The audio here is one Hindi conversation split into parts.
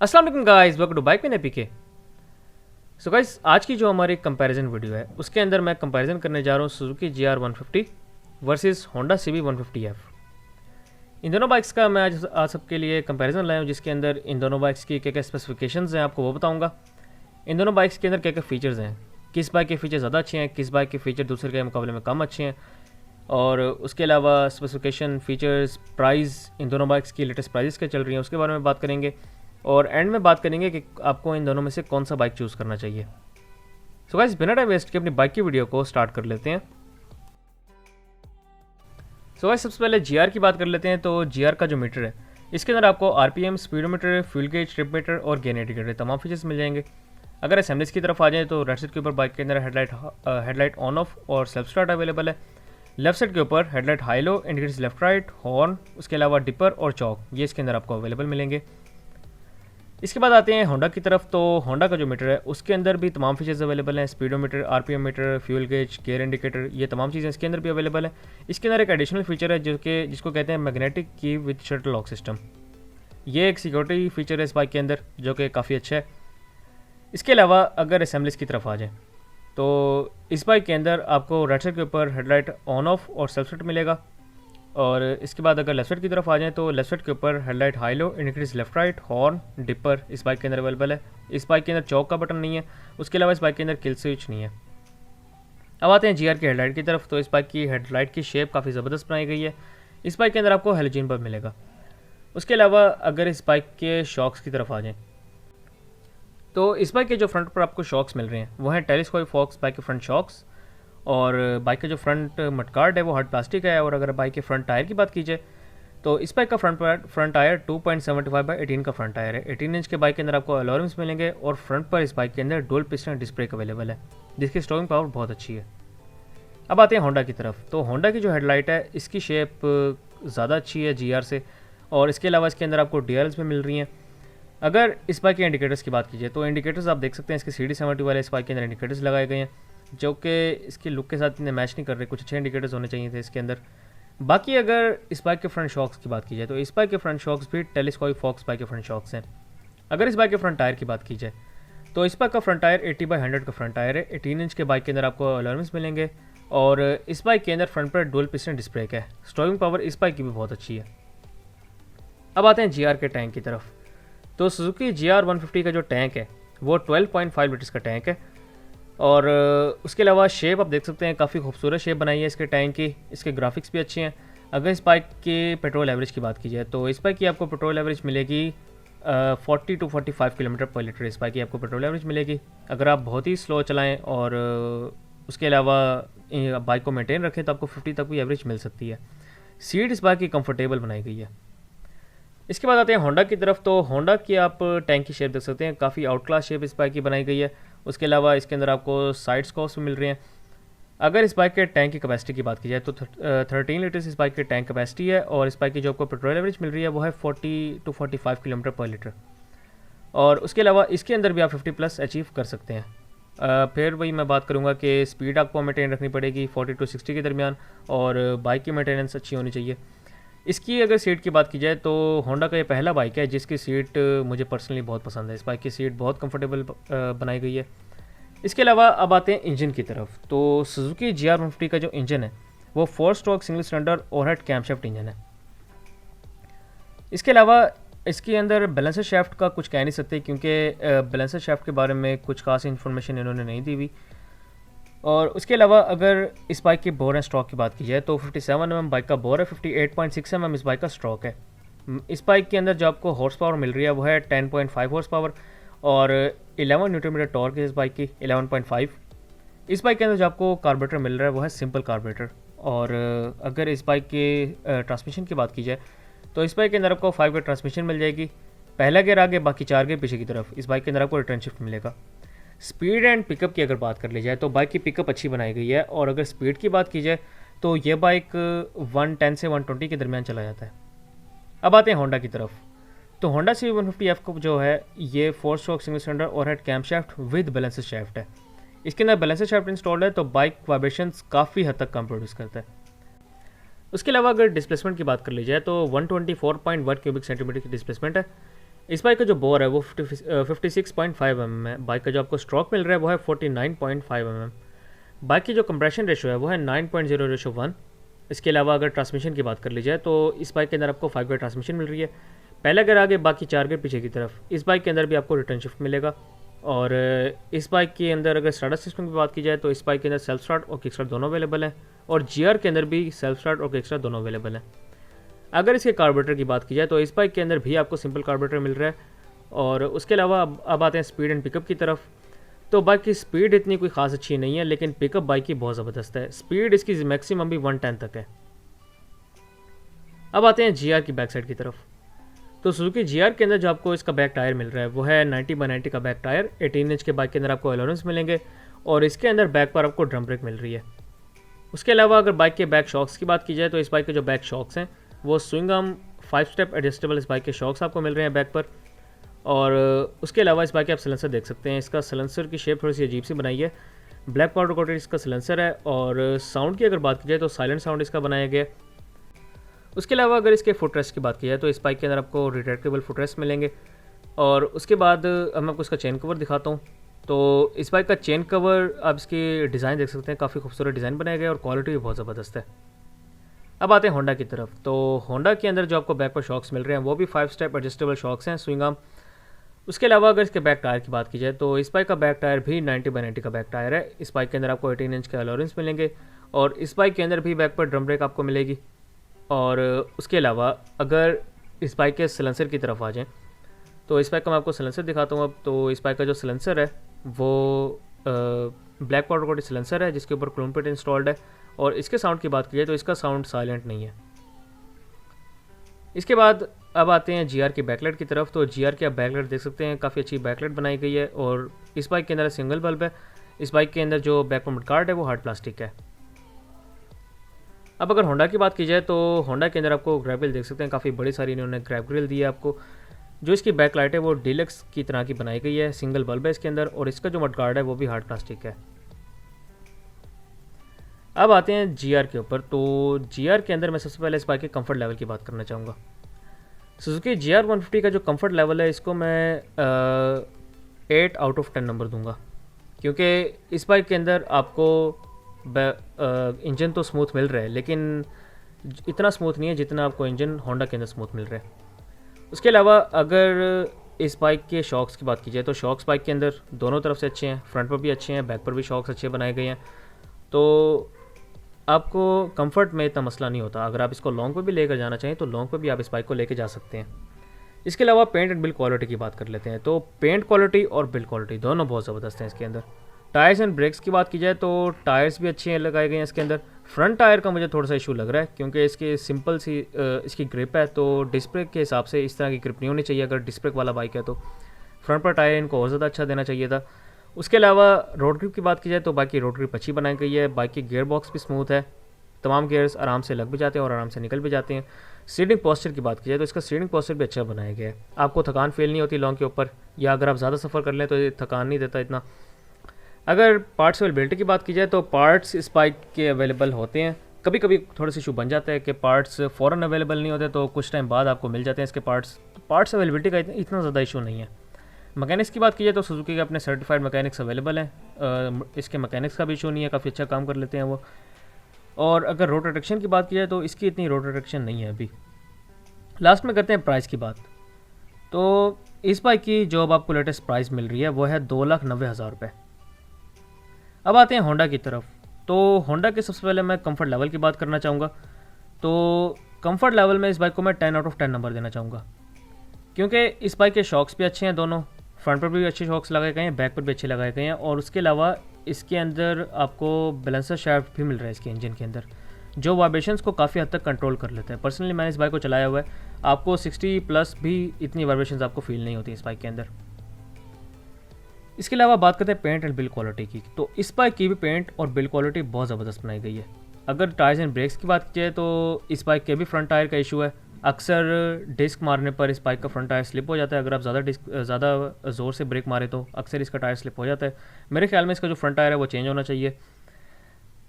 अस्सलाम वालेकुम गाइस, वेलकम टू बाइक में पीके। सो गाइस, आज की जो हमारी कंपैरिजन वीडियो है उसके अंदर मैं कंपैरिजन करने जा रहा हूँ Suzuki GR 150 versus Honda CB 150F। इन दोनों बाइक्स का मैं आज सबके लिए कंपैरिजन लाया हूँ, जिसके अंदर इन दोनों बाइक्स की क्या क्या स्पेसिफिकेशंस हैं आपको वो बताऊँगा। इन दोनों बाइक्स के अंदर क्या क्या फीचर्स हैं, किस बाइक के फीचर ज़्यादा अच्छे हैं, किस बाइक के फीचर दूसरे के मुकाबले में कम अच्छे हैं, और उसके अलावा स्पेसिफिकेशन, फीचर्स, प्राइस, इन दोनों बाइक्स की लेटेस्ट प्राइस क्या चल रही हैं उसके बारे में बात करेंगे। और एंड में बात करेंगे कि आपको इन दोनों में से कौन सा बाइक चूज़ करना चाहिए। सो गाइस, बिना टाइम वेस्ट के अपनी बाइक की वीडियो को स्टार्ट कर लेते हैं। सो गाइस, सबसे पहले GR की बात कर लेते हैं। तो GR का जो मीटर है इसके अंदर आपको RPM, speedometer, fuel gauge, trip meter और गेन इंडिकेटर तमाम फीचर्स मिल जाएंगे। अगर असेंबलीज की तरफ आ जाए तो राइट साइड के ऊपर बाइक के अंदर हेडलाइट ऑन ऑफ और सेल्फ स्टार्ट अवेलेबल है। लेफ्ट साइड के ऊपर headlight high low, indicators left right, horn, उसके अलावा डिपर और चौक, ये इसके अंदर आपको अवेलेबल मिलेंगे। इसके बाद आते हैं होंडा की तरफ। तो होंडा का जो मीटर है उसके अंदर भी तमाम फीचर्स अवेलेबल हैं। Speedometer, RPM meter, fuel gauge, gear indicator, ये तमाम चीज़ें इसके अंदर भी अवेलेबल है। इसके अंदर एक एडिशनल फीचर है जिसको कहते हैं मैग्नेटिक की विद शटल लॉक सिस्टम। ये एक सिक्योरिटी फीचर है इस बाइक के अंदर जो कि काफ़ी अच्छा है। इसके अलावा अगर असेंबलीज की तरफ आ जाए तो इस बाइक के अंदर आपको राइट साइड के ऊपर हेडलाइट ऑन ऑफ और सेल्फ स्टार्ट मिलेगा। और इसके बाद अगर लेफ्ट साइड की तरफ आ जाएँ तो लेफ्ट साइड के ऊपर headlight high low, indicators left right, horn, dipper इस बाइक के अंदर अवेलेबल है। इस बाइक के अंदर चौक का बटन नहीं है। उसके अलावा इस बाइक के अंदर किल स्विच नहीं है। अब आते हैं GR की हेडलाइट की तरफ। तो इस बाइक की हेडलाइट की शेप काफ़ी ज़बरदस्त बनाई गई है। इस बाइक के अंदर आपको हेलोजन बल्ब मिलेगा। उसके अलावा अगर इस बाइक के शॉक्स की तरफ आ जाएँ तो इस बाइक के जो फ्रंट पर आपको शॉक्स मिल रहे हैं वो हैं टेलीस्कोपिक फॉक्स बाइक के फ्रंट शॉक्स। और बाइक का जो फ्रंट मडगार्ड है वो हार्ड प्लास्टिक का है। और अगर बाइक के फ्रंट टायर की बात की जाए तो इस बाइक का फ्रंट टायर 2.75/18 का फ्रंट टायर है। 18 इंच के बाइक के अंदर आपको अलॉयमेंट्स मिलेंगे और फ्रंट पर इस बाइक के अंदर dual piston disc brake available है, जिसकी स्टॉकिंग पावर बहुत अच्छी है। अब आते हैं होंडा की तरफ। तो होंडा की जो हेडलाइट है इसकी शेप ज़्यादा अच्छी है GR से। और इसके अलावा इसके अंदर आपको DRLs भी मिल रही हैं। अगर इस बाइक के इंडिकेटर्स की बात कीजिए तो इंडिकेटर्स आप देख सकते हैं इसके CD70 वाले इस बाइक के अंदर इंडिकेटर्स लगाए गए हैं, जो कि इसकी लुक के साथ इतने मैच नहीं कर रहे। कुछ अच्छे इंडिकेटर्स होने चाहिए थे इसके अंदर। बाकी अगर इस बाइक के फ्रंट शॉक्स की बात की जाए तो इस बाइक के फ्रंट शॉक्स भी टेलीस्कोपिक फॉक्स बाइक के फ्रंट शॉक्स हैं। अगर इस बाइक के फ्रंट टायर की बात की जाए तो इस बाइक का फ्रंट टायर 80/100 का फ्रंट टायर है। 18 इंच के बाइक के अंदर आपको अलॉयमेंट्स मिलेंगे। और इस बाइक के अंदर फ्रंट पर डुअल पिस्टन डिस्क ब्रेक है। स्टॉकिंग पावर इस बाइक की भी बहुत अच्छी है। अब आते हैं GR के टैंक की तरफ। तो सुजुकी GR 150 का जो टैंक है वो 12.5 लीटर्स का टैंक है। और उसके अलावा शेप आप देख सकते हैं, काफ़ी खूबसूरत शेप बनाई है इसके टैंक की। इसके ग्राफिक्स भी अच्छे हैं। अगर इस बाइक के पेट्रोल एवरेज की बात की जाए तो इस बाइक की आपको पेट्रोल एवरेज मिलेगी 40 to 45 किलोमीटर पर लीटर इस बाइक की आपको पेट्रोल एवरेज मिलेगी। अगर आप बहुत ही स्लो चलाएं और उसके अलावा बाइक को मेंटेन रखें तो आपको 50 तक भी एवरेज मिल सकती है। सीट इस बाइक की कंफर्टेबल बनाई गई है। इसके बाद आते हैं होंडा की तरफ। तो होंडा की आप टैंक की शेप देख सकते हैं, काफ़ी आउट क्लास शेप इस बाइक की बनाई गई है। उसके अलावा इसके अंदर आपको साइड स्कोप्स भी मिल रहे हैं। अगर इस बाइक के टैंक की कैपेसिटी की बात की जाए तो 13 लीटर्स इस बाइक की टैंक कैपेसिटी है। और इस बाइक की जो आपको पेट्रोल एवरेज मिल रही है वो है 40 to 45 किलोमीटर पर लीटर। और उसके अलावा इसके अंदर भी आप 50+ अचीव कर सकते हैं। फिर वही मैं बात करूँगा कि स्पीड आपको मेंटेन रखनी पड़ेगी 40 to 60 के दरमियान, और बाइक की मेंटेनेंस अच्छी होनी चाहिए। इसकी अगर सीट की बात की जाए तो होंडा का ये पहला बाइक है जिसकी सीट मुझे पर्सनली बहुत पसंद है। इस बाइक की सीट बहुत कंफर्टेबल बनाई गई है। इसके अलावा अब आते हैं इंजन की तरफ। तो सुजुकी GR 150 का जो इंजन है वो 4 stroke single cylinder overhead camshaft engine है। इसके अलावा इसके अंदर बैलेंसर शाफ्ट का कुछ कह नहीं सकते, क्योंकि बैलेंसर शाफ्ट के बारे में कुछ खास इन्फॉर्मेशन इन्होंने नहीं दी हुई। और उसके अलावा अगर इस बाइक की बोर एंड स्ट्रोक की बात की जाए तो 57 mm बाइक का बोर है, 58.6 mm इस बाइक का स्ट्रोक है। इस बाइक के अंदर जो आपको हॉर्स पावर मिल रही है वो है 10.5 हॉर्स पावर। और 11 न्यूटन मीटर टॉर्क है इस बाइक की 11.5। इस बाइक के अंदर जो आपको कार्बोरेटर मिल रहा है वो है सिंपल कार्बोरेटर। और अगर इस बाइक के ट्रांसमिशन की बात की जाए तो इस बाइक के अंदर आपको 5 गियर ट्रांसमिशन मिल जाएगी। पहला गियर आगे, बाकी 4 गियर पीछे की तरफ। इस बाइक के अंदर आपको रिटर्न शिफ्ट मिलेगा। स्पीड एंड पिकअप की अगर बात कर ली जाए तो बाइक की पिकअप अच्छी बनाई गई है। और अगर स्पीड की बात की जाए तो ये बाइक 110 से 120 के दरमियान चला जाता है। अब आते हैं होंडा की तरफ। तो होंडा CB 150F को जो है ये 4 stroke single cylinder overhead camshaft with balancer shaft है। इसके अंदर बैलेंसर शाफ्ट इंस्टॉल्ड है तो बाइक वाइब्रेशंस काफ़ी हद तक कम प्रोड्यूस करता है। उसके अलावा अगर डिस्प्लेसमेंट की बात कर ली जाए तो 124.1 क्यूबिक सेंटीमीटर की डिस्प्लेसमेंट है। इस बाइक का जो बोर है वो 56.5 mm है। बाइक का जो आपको स्ट्रोक मिल रहा है वो है 49.5 mm। बाइक की जो कंप्रेशन रेशो है वो है 9.0:1। इसके अलावा अगर ट्रांसमिशन की बात कर ली जाए तो इस बाइक के अंदर आपको 5 गियर ट्रांसमिशन मिल रही है, पहला गियर आगे, बाकी 4 गियर पीछे की तरफ। इस बाइक के अंदर भी आपको रिटर्न शिफ्ट मिलेगा। और इस बाइक के अंदर अगर स्टार्टर सिस्टम की बात की जाए तो इस बाइक के अंदर सेल्फ स्टार्ट और किक स्टार्ट दोनों अवेलेबल हैं, और जीआर के अंदर भी सेल्फ स्टार्ट और किक स्टार्ट दोनों अवेलेबल हैं। अगर इसके कार्बोरेटर की बात की जाए तो इस बाइक के अंदर भी आपको सिंपल कार्बोरेटर मिल रहा है। और उसके अलावा अब आते हैं स्पीड एंड पिकअप की तरफ। तो बाइक की स्पीड इतनी कोई खास अच्छी नहीं है, लेकिन पिकअप बाइक की बहुत ज़बरदस्त है। स्पीड इसकी मैक्सिमम भी 110 तक है। अब आते हैं जीआर की बैक साइड की तरफ। तो सुजुकी जीआर के अंदर जो आपको इसका बैक टायर मिल रहा है वो है 90/90 का बैक टायर। 18 इंच के बाइक के अंदर आपको एलोरेंस मिलेंगे, और इसके अंदर बैक पर आपको ड्रम ब्रेक मिल रही है। उसके अलावा अगर बाइक के बैक शॉक्स की बात की जाए तो इस बाइक के जो बैक शॉक्स हैं वो स्विंग आर्म 5 स्टेप एडजस्टेबल इस बाइक के शॉक्स आपको मिल रहे हैं बैक पर। और उसके अलावा इस बाइक के आप सिलेंसर देख सकते हैं। इसका सिलेंसर की शेप थोड़ी सी अजीब सी बनाई है। ब्लैक पाउडर कोटेड इसका सिलेंसर है। और साउंड की अगर बात की जाए तो साइलेंट साउंड इसका बनाया गया है। उसके अलावा अगर इसके फुटरेस्ट की बात की जाए तो इस बाइक के अंदर आपको रिट्रैक्टेबल फुटरेस्ट मिलेंगे। और उसके बाद मैं आपको इसका चेन कवर दिखाता हूँ। तो इस बाइक का चेन कवर आप इसकी डिज़ाइन देख सकते हैं, काफ़ी खूबसूरत डिज़ाइन बनाया गया है और क्वालिटी भी बहुत ज़बरदस्त है। अब आते हैं होंडा की तरफ। तो होंडा के अंदर जो आपको बैक पर शॉक्स मिल रहे हैं वो भी 5 स्टेप एडजस्टेबल शॉक्स हैं, स्विंग आर्म। उसके अलावा अगर इसके बैक टायर की बात की जाए तो इस बाइक का बैक टायर भी 90/90 का बैक टायर है। इस बाइक के अंदर आपको 18 इंच के एलोरेंस मिलेंगे, और इस बाइक के अंदर भी बैक पर ड्रम ब्रेक आपको मिलेगी। और उसके अलावा अगर इस बाइक के सिलेंसर की तरफ आ जाएँ तो इस बाइक का मैं आपको सिलेंसर दिखाता हूँ। अब तो इस बाइक का जो सिलेंसर है वो ब्लैक पाउडर कोटेड सिलेंसर है जिसके ऊपर क्रोम पिट इंस्टॉल्ड है। और इसके साउंड की बात की जाए तो इसका साउंड साइलेंट नहीं है। इसके बाद अब आते हैं जीआर की बैकलाइट की तरफ। तो जीआर की आप बैकलाइट देख सकते हैं, काफ़ी अच्छी बैकलाइट बनाई गई है। और इस बाइक के अंदर सिंगल बल्ब है। इस बाइक के अंदर जो बैक पम्प कार्ड है वो हार्ड प्लास्टिक है। अब अगर होंडा की बात की जाए तो होंडा के अंदर आपको ग्रैब ग्रिल देख सकते हैं, काफ़ी बड़ी सारी इन्होंने ग्रैब ग्रिल दी है आपको। जो इसकी बैक लाइट है वो डीलक्स की तरह की बनाई गई है, सिंगल बल्ब है इसके अंदर, और इसका जो मडगार्ड है वो भी हार्ड प्लास्टिक है। अब आते हैं जीआर के ऊपर। तो जीआर के अंदर मैं सबसे पहले इस बाइक के कंफर्ट लेवल की बात करना चाहूँगा। सुजुकी जीआर 150 का जो कंफर्ट लेवल है इसको मैं 8 आउट ऑफ 10 नंबर दूंगा, क्योंकि इस बाइक के अंदर आपको इंजन तो स्मूथ मिल रहा है, लेकिन इतना स्मूथ नहीं है जितना आपको इंजन होंडा के अंदर स्मूथ मिल रहा है। उसके अलावा अगर इस बाइक के शॉक्स की बात की जाए तो शॉक्स बाइक के अंदर दोनों तरफ से अच्छे हैं, फ्रंट पर भी अच्छे हैं, बैक पर भी शॉक्स अच्छे बनाए गए हैं। तो आपको कंफर्ट में इतना मसला नहीं होता। अगर आप इसको लॉन्ग पे भी लेकर जाना चाहें तो लॉन्ग पे भी आप इस बाइक को लेकर जा सकते हैं। इसके अलावा पेंट एंड बिल्ड क्वालिटी की बात कर लेते हैं। तो पेंट क्वालिटी और बिल्ड क्वालिटी दोनों बहुत ज़बरदस्त हैं इसके अंदर। टायर्स एंड ब्रेक्स की बात की जाए तो टायर्स भी अच्छे लगाए गए हैं इसके अंदर। फ्रंट टायर का मुझे थोड़ा सा इशू लग रहा है, क्योंकि इसकी सिंपल सी इसकी ग्रिप है, तो डिस्क ब्रेक के हिसाब से इस तरह की ग्रिप नहीं होनी चाहिए। अगर डिस्क ब्रेक वाला बाइक है तो फ्रंट पर टायर इनको और ज़्यादा अच्छा देना चाहिए था। उसके अलावा रोड ग्रिप की बात की जाए तो बाइक की रोड ग्रिप अच्छी बनाई गई है। बाइक की गियर बॉक्स भी स्मूथ है, तमाम गियर्स आराम से लग भी जाते हैं और आराम से निकल भी जाते हैं। सीटिंग पोस्चर की बात की जाए तो इसका सीटिंग पोस्चर भी अच्छा बनाया गया है। आपको थकान फील नहीं होती लॉन्ग के ऊपर, या अगर आप ज़्यादा सफ़र कर लें तो ये थकान नहीं देता इतना। अगर पार्ट्स अवेलेबिलिटी की बात की जाए तो पार्ट्स इस बाइक के अवेलेबल होते हैं। कभी कभी थोड़ा सा इशू बन जाता है कि पार्ट्स फ़ौरन अवेलेबल नहीं होते, तो कुछ टाइम बाद आपको मिल जाते हैं इसके पार्ट्स अवेलेबिलिटी का इतना ज़्यादा इशू नहीं है। मैकेनिक्स की बात की जाए तो सुजुकी के अपने सर्टिफाइड मैकेनिक्स अवेलेबल हैं। इसके मैकेनिक्स का भी इशू नहीं है, काफ़ी अच्छा काम कर लेते हैं वो। और अगर रोड प्रोटेक्शन की बात की जाए तो इसकी इतनी रोड प्रोटेक्शन नहीं है अभी। लास्ट में करते हैं प्राइस की बात। तो इस बाइक की जो अब आपको लेटेस्ट प्राइस मिल रही है वो है 2,90,000 रुपये। अब आते हैं होंडा की तरफ। तो होंडा के सबसे पहले मैं कंफर्ट लेवल की बात करना चाहूँगा। तो कंफर्ट लेवल में इस बाइक को मैं 10 आउट ऑफ 10 नंबर देना चाहूँगा, क्योंकि इस बाइक के शॉक्स भी अच्छे हैं दोनों। फ्रंट पर भी अच्छे शॉक्स लगाए गए हैं, बैक पर भी अच्छे लगाए गए हैं। और उसके अलावा इसके अंदर आपको बैलेंसर शाफ्ट भी मिल रहा है इसके इंजन के अंदर, जो वाइब्रेशंस को काफ़ी हद तक कंट्रोल कर लेते हैं। पर्सनली मैंने इस बाइक को चलाया हुआ है, आपको 60+ भी इतनी वाइब्रेशंस आपको फील नहीं होती इस बाइक के अंदर। इसके अलावा बात करते हैं पेंट एंड बिल्ड क्वालिटी की। तो इस बाइक की भी पेंट और बिल्ड क्वालिटी बहुत ज़बरदस्त बनाई गई है। अगर टायर्स एंड ब्रेक्स की बात की जाए तो इस बाइक के भी फ्रंट टायर का इशू है। अक्सर डिस्क मारने पर इस बाइक का फ्रंट टायर स्लिप हो जाता है। अगर आप ज़्यादा ज़ोर से ब्रेक मारे तो अक्सर इसका टायर स्लिप हो जाता है। मेरे ख्याल में इसका जो फ्रंट टायर है वो चेंज होना चाहिए।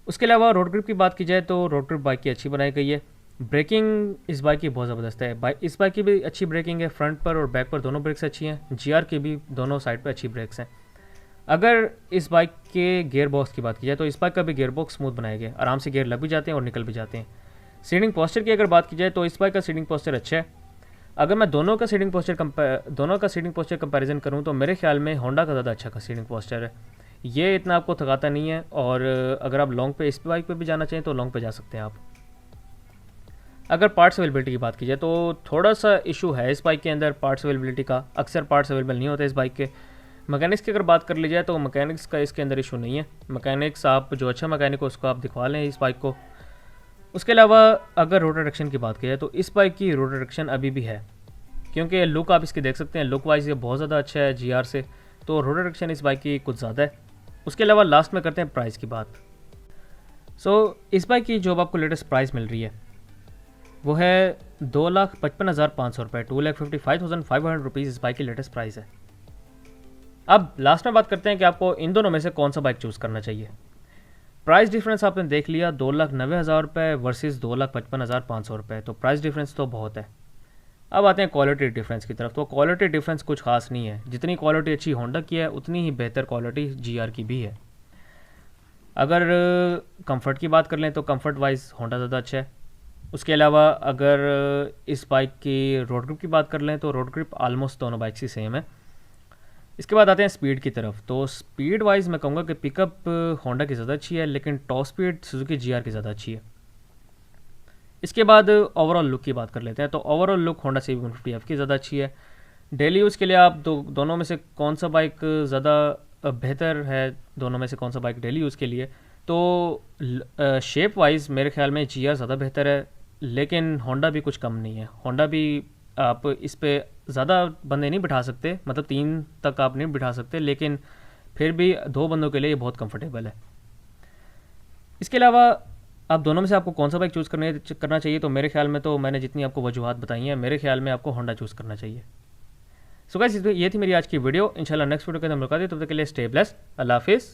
उसके अलावा रोड ग्रिप की बात की जाए तो रोड ग्रिप बाइक की अच्छी बनाई गई है। ब्रेकिंग इस बाइक की बहुत ज़बरदस्त है। इस बाइक की भी अच्छी ब्रेकिंग है, फ्रंट पर और बैक पर दोनों ब्रेक्स अच्छी हैं। जीआर की भी दोनों साइड पर अच्छी ब्रेक्स हैं। अगर इस बाइक के गियर बॉक्स की बात की जाए तो इस बाइक का भी गियर बॉक्स स्मूथ बनाया गया है, आराम से गियर लग भी जाते हैं और निकल भी जाते हैं। सीटिंग पोस्चर की अगर बात की जाए तो इस बाइक का सीटिंग पोस्चर अच्छा है। अगर मैं दोनों का सीटिंग पोस्चर कंपैरिजन करूं तो मेरे ख्याल में होंडा का ज़्यादा अच्छा का सीटिंग पोस्चर है। ये इतना आपको थकाता नहीं है, और अगर आप लॉन्ग पे इस बाइक पे भी जाना चाहें तो लॉन्ग पे जा सकते हैं आप। अगर पार्ट्स अवेलेबिलिटी की बात की जाए तो थोड़ा सा इशू है इस बाइक के अंदर पार्ट्स अवेलेबिलिटी का। अक्सर पार्ट्स अवेलेबल नहीं होते इस बाइक के। मैकेनिक्स की अगर बात कर ली जाए तो मैकेनिक्स का इसके अंदर इशू नहीं है। मैकेनिक्स आप जो अच्छा मैकेनिक हो उसको आप दिखवा लें इस बाइक को। उसके अलावा अगर रोड रिडक्शन की बात की जाए तो इस बाइक की रोड रिडक्शन अभी भी है, क्योंकि लुक आप इसकी देख सकते हैं, लुक वाइज ये बहुत ज़्यादा अच्छा है जीआर से। तो रोड रिडक्शन इस बाइक की कुछ ज़्यादा है। उसके अलावा लास्ट में करते हैं प्राइस की बात। इस बाइक की जो अब आपको लेटेस्ट प्राइस मिल रही है वो है 2,55,500 रुपये, 2,55,500 रुपीज़ इस बाइक की लेटेस्ट प्राइस है। अब लास्ट में बात करते हैं कि आपको इन दोनों में से कौन सा बाइक चूज़ करना चाहिए। प्राइस डिफरेंस आपने देख लिया, 2,90,000 रुपये वर्सेस 2,55,500 रुपये, तो प्राइस डिफरेंस तो बहुत है। अब आते हैं क्वालिटी डिफरेंस की तरफ। तो क्वालिटी डिफरेंस कुछ खास नहीं है। जितनी क्वालिटी अच्छी होंडा की है उतनी ही बेहतर क्वालिटी जीआर की भी है। अगर कंफर्ट की बात कर लें तो कंफर्ट वाइज होंडा ज़्यादा अच्छा है। उसके अलावा अगर इस बाइक की रोड ग्रिप की बात कर लें तो रोड ग्रिप आलमोस्ट दोनों बाइक्स ही सेम है। इसके बाद आते हैं स्पीड की तरफ। तो स्पीड वाइज मैं कहूँगा कि पिकअप होंडा की ज़्यादा अच्छी है, लेकिन टॉप स्पीड सुजुकी जीआर की ज़्यादा अच्छी है। इसके बाद ओवरऑल लुक की बात कर लेते हैं। तो ओवरऑल लुक होंडा CB150F की ज़्यादा अच्छी है। डेली यूज़ के लिए आप दोनों में से कौन सा बाइक ज़्यादा बेहतर है, दोनों में से कौन सा बाइक डेली यूज़ के लिए, तो शेप वाइज मेरे ख्याल में जीआर ज़्यादा बेहतर है, लेकिन होंडा भी कुछ कम नहीं है। होंडा भी आप इस पे ज़्यादा बंदे नहीं बिठा सकते, मतलब 3 तक आप नहीं बिठा सकते, लेकिन फिर भी 2 बंदों के लिए ये बहुत कंफर्टेबल है। इसके अलावा आप दोनों में से आपको कौन सा बाइक चूज़ करना चाहिए, तो मेरे ख्याल में तो मैंने जितनी आपको वजूहत बताई हैं, मेरे ख्याल में आपको होंडा चूज़ करना चाहिए। सो गाइस, ये थी मेरी आज की वीडियो। इंशाल्लाह नेक्स्ट वीडियो के अंदर मुलाकात है, तब तक के लिए स्टे ब्लेस्ड। अल्लाह हाफिज़।